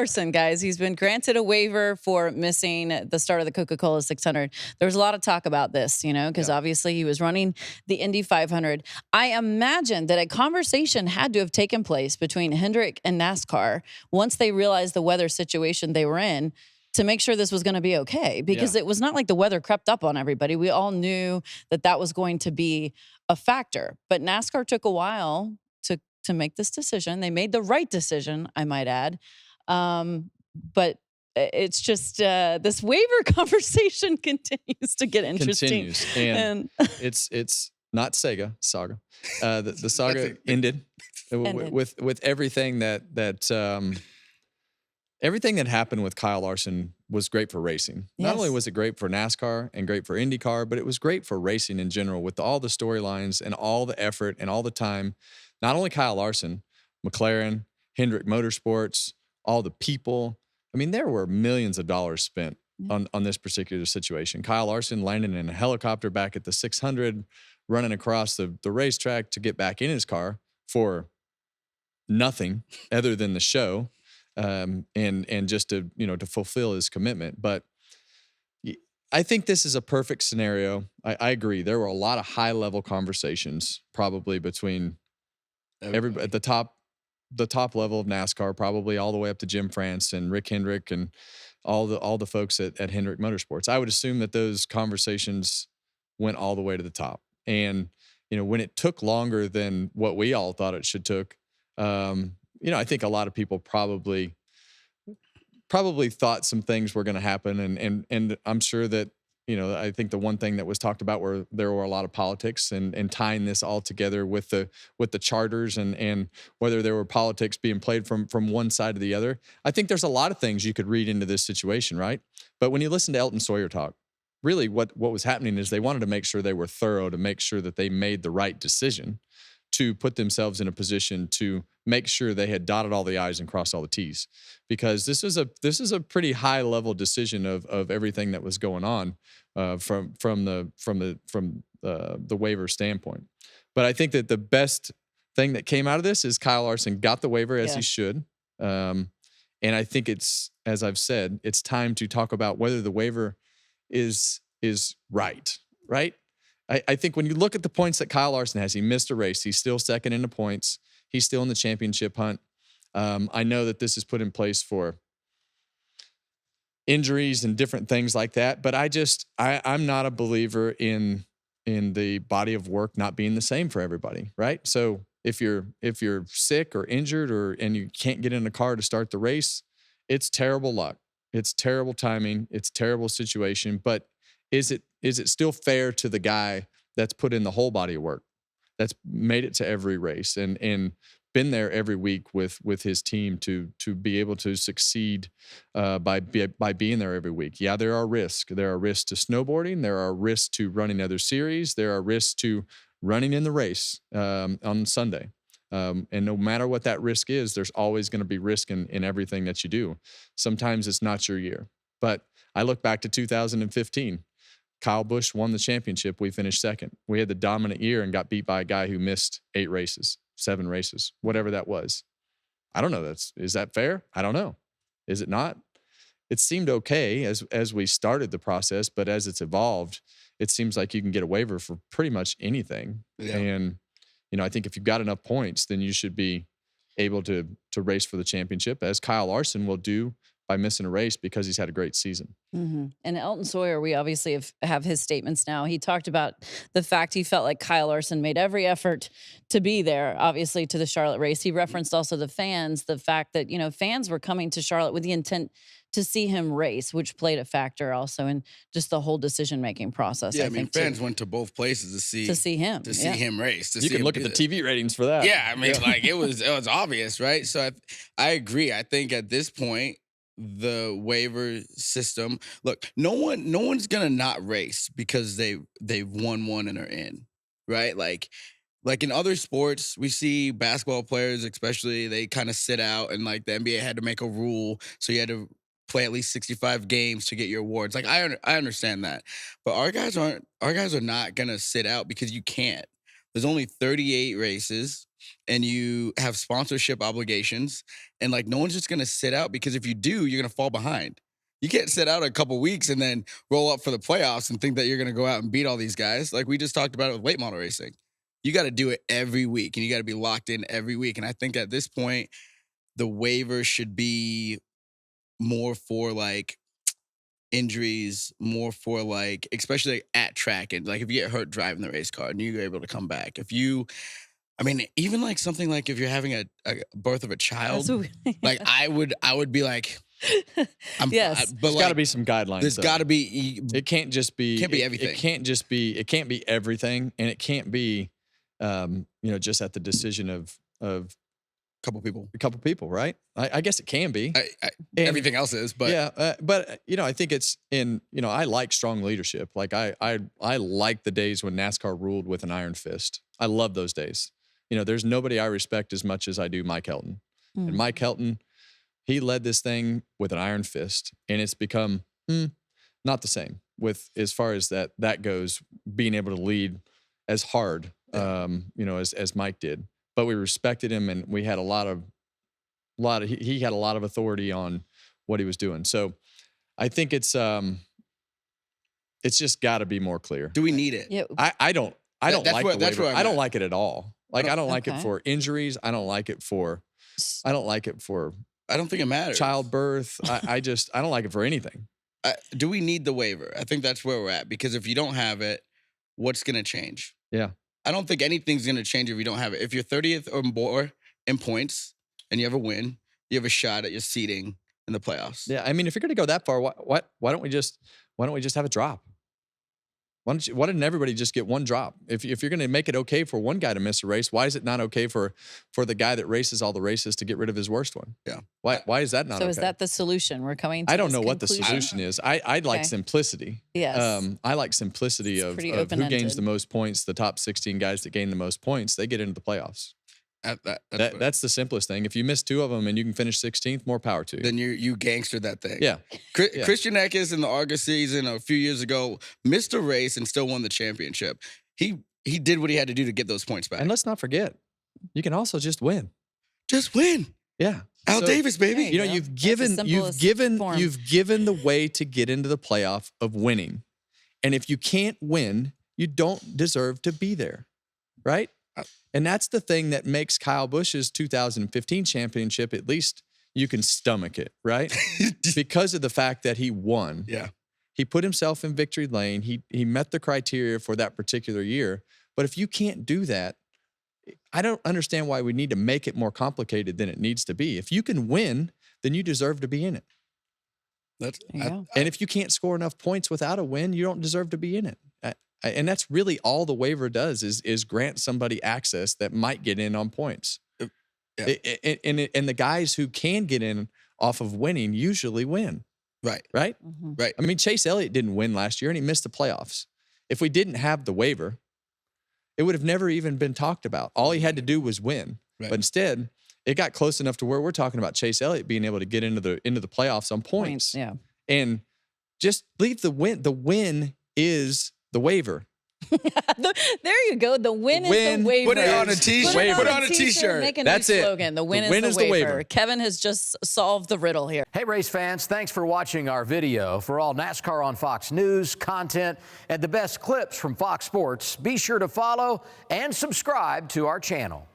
Larson, guys. He's been granted a waiver for missing the start of the Coca-Cola 600. There was a lot of talk about this, because obviously he was running the Indy 500. I imagine that a conversation had to have taken place between Hendrick and NASCAR once they realized the weather situation they were in to make sure this was going to be okay, because it was not like the weather crept up on everybody. We all knew that was going to be a factor. But NASCAR took a while to make this decision. They made the right decision, I might add. But it's just this waiver conversation continues to get interesting. And it's not saga. The saga ended with everything that everything that happened with Kyle Larson was great for racing. Not only was it great for NASCAR and great for IndyCar, but it was great for racing in general with all the storylines and all the effort and all the time. Not only Kyle Larson, McLaren, Hendrick Motorsports, all the people. I mean, there were millions of dollars spent on this particular situation. Kyle Larson landing in a helicopter back at the 600, running across the racetrack to get back in his car for nothing other than the show. And just to fulfill his commitment. But I think this is a perfect scenario. I agree. There were a lot of high level conversations probably between everybody at the top level of NASCAR, probably all the way up to Jim France and Rick Hendrick and all the folks at Hendrick Motorsports. I would assume that those conversations went all the way to the top. And when it took longer than what we all thought it should took, I think a lot of people probably thought some things were going to happen, and I'm sure that I think the one thing that was talked about were there were a lot of politics and tying this all together with the charters and whether there were politics being played from one side to the other. I think there's a lot of things you could read into this situation, right? But when you listen to Elton Sawyer talk, really what was happening is they wanted to make sure they were thorough, to make sure that they made the right decision, to put themselves in a position to make sure they had dotted all the I's and crossed all the T's, because this is a pretty high level decision of everything that was going on from the waiver standpoint. But I think that the best thing that came out of this is Kyle Larson got the waiver as he should, and I think it's, as I've said, it's time to talk about whether the waiver is right. I think when you look at the points that Kyle Larson has, he missed a race. He's still second in the points. He's still in the championship hunt. I know that this is put in place for injuries and different things like that, but I'm not a believer in the body of work not being the same for everybody, right? So if you're sick or injured and you can't get in a car to start the race, it's terrible luck. It's terrible timing. It's terrible situation. But is it still fair to the guy that's put in the whole body of work, that's made it to every race and been there every week with his team to be able to succeed by being there every week? Yeah, there are risks. There are risks to snowboarding. There are risks to running other series. There are risks to running in the race on Sunday. And no matter what that risk is, there's always going to be risk in everything that you do. Sometimes it's not your year. But I look back to 2015. Kyle Busch won the championship. We finished second. We had the dominant year and got beat by a guy who missed 8 races, 7 races, whatever that was. I don't know. Is that fair? I don't know. Is it not? It seemed okay as we started the process, but as it's evolved, it seems like you can get a waiver for pretty much anything. Yeah. And I think if you've got enough points, then you should be able to race for the championship, as Kyle Larson will do by missing a race because he's had a great season. Mm-hmm. And Elton Sawyer, we obviously have his statements now. He talked about the fact he felt like Kyle Larson made every effort to be there, obviously, to the Charlotte race. He referenced also the fans, the fact that, fans were coming to Charlotte with the intent to see him race, which played a factor also in just the whole decision-making process. Yeah, I mean, fans went to both places to see him race. You can look at the TV ratings for that. Yeah, I mean, like it was obvious, right? So I agree. I think at this point, the waiver system, look, no one's gonna not race because they've won one and are in, right? Like in other sports, we see basketball players, especially, they kind of sit out, and like the NBA had to make a rule, so you had to play at least 65 games to get your awards. Like I understand that, but our guys are not gonna sit out because you can't. There's only 38 races, and you have sponsorship obligations, and like no one's just gonna sit out, because if you do, you're gonna fall behind. You can't sit out a couple weeks and then roll up for the playoffs and think that you're gonna go out and beat all these guys. Like we just talked about it with late model racing. You got to do it every week, and you got to be locked in every week. And I think at this point, the waiver should be more for like injuries, more for like, especially like at track, and like if you get hurt driving the race car and you're able to come back. If you, I mean, even like something like if you're having a birth of a child, like I would be like, yes, but there's like, got to be some guidelines. There's got to be. It can't just be. Can't be everything. It can't just be. It can't be everything, and it can't be, just at the decision of a couple people, right? I guess it can be. Everything else is, but yeah. But I think it's in. I like strong leadership. Like I like the days when NASCAR ruled with an iron fist. I love those days. There's nobody I respect as much as I do Mike Helton. And Mike Helton, he led this thing with an iron fist, and it's become not the same with as far as that goes. Being able to lead as hard, as Mike did, but we respected him, and we had he had a lot of authority on what he was doing. So I think it's just got to be more clear. Do we need it? Yeah. I don't like the waiver. I don't at. like it at all. Like I don't like it Okay. for injuries. I don't like it for. I don't think it matters. Childbirth. I don't like it for anything. Do we need the waiver? I think that's where we're at, because if you don't have it, what's going to change? Yeah. I don't think anything's going to change if you don't have it. If you're 30th or more in points and you have a win, you have a shot at your seeding in the playoffs. Yeah. I mean, if you're going to go that far, why don't we just have a drop? Why didn't everybody just get one drop? If you're going to make it okay for one guy to miss a race, why is it not okay for the guy that races all the races to get rid of his worst one? Yeah. Why is that not okay? So is that the solution? We're coming to I don't this know what the conclusion? solution is. I'd like Okay. simplicity. Yes. I like simplicity It's of pretty who gains open-ended. the most points. The top 16 guys that gain the most points, they get into the playoffs. That's the simplest thing. If you miss two of them and you can finish 16th, more power to you. Then you gangstered that thing. Yeah. Christian Eckes in the August season a few years ago missed a race and still won the championship. He did what he had to do to get those points back. And let's not forget, you can also just win. Just win. Yeah. Al Davis, baby. There you go. You've That's given the you've simplest given form. you've given the way to get into the playoff of winning. And if you can't win, you don't deserve to be there. Right? And that's the thing that makes Kyle Busch's 2015 championship, at least you can stomach it, right? Because of the fact that he won. Yeah. He put himself in victory lane. He met the criteria for that particular year. But if you can't do that, I don't understand why we need to make it more complicated than it needs to be. If you can win, then you deserve to be in it. And if you can't score enough points without a win, you don't deserve to be in it. And that's really all the waiver does is grant somebody access that might get in on points. Yeah. And the guys who can get in off of winning usually win. Right. Right? Mm-hmm. Right. I mean, Chase Elliott didn't win last year and he missed the playoffs. If we didn't have the waiver, it would have never even been talked about. All he had to do was win. Right. But instead, it got close enough to where we're talking about Chase Elliott being able to get into the playoffs on points. Yeah. And just leave the win. The win is the waiver. There you go. The win is Win. the waiver. Put it on a t-shirt. Put it on a t-shirt. Make a That's new it. slogan. The win is the waiver. Kevin has just solved the riddle here. Hey, race fans, thanks for watching our video. For all NASCAR on Fox News, content, and the best clips from Fox Sports, be sure to follow and subscribe to our channel.